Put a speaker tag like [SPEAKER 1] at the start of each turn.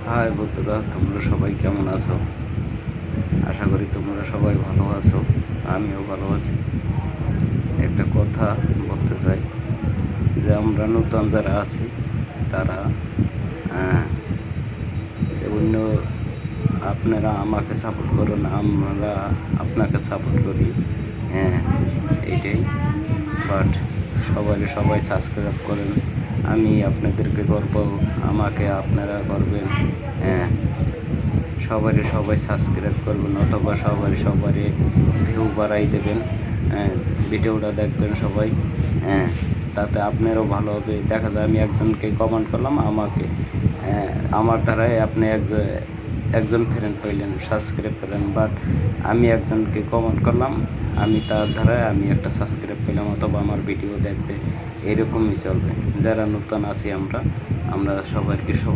[SPEAKER 1] High বন্ধুরা, তোমরা সবাই কেমন আছো? আশা করি তোমরা সবাই ভালো আছো। আমিও ভালো আছি। একটা কথা বলতে চাই যে আমরা নতুন যারা আছি তারা অন্য আপনারা আমাকে সাপোর্ট করুন, আমরা আপনাকে সাপোর্ট করি। এইটাই। বাট সবাই সাবস্ক্রাইব করেন। আমি আপনাদেরকে করব, আমাকে আপনারা করবেন। সবাই সাবস্ক্রাইব করবেন, অথবা সবারই ভিউ বাড়াই দেবেন। ভিডিওটা দেখবেন সবাই। তাতে আপনারও ভালো হবে। দেখা যায় আমি একজনকে কমেন্ট করলাম, আমার দ্বারাই আপনি একজন ফ্রেন্ড পাইলেন, সাবস্ক্রাইব পেলেন। বাট আমি একজনকে কমেন্ট করলাম, আমি তার দ্বারাই আমি একটা সাবস্ক্রাইব পেলাম, অথবা আমার ভিডিও দেখবে। এরকমই চলবে। যারা নতুন আছি আমরা সবাইকে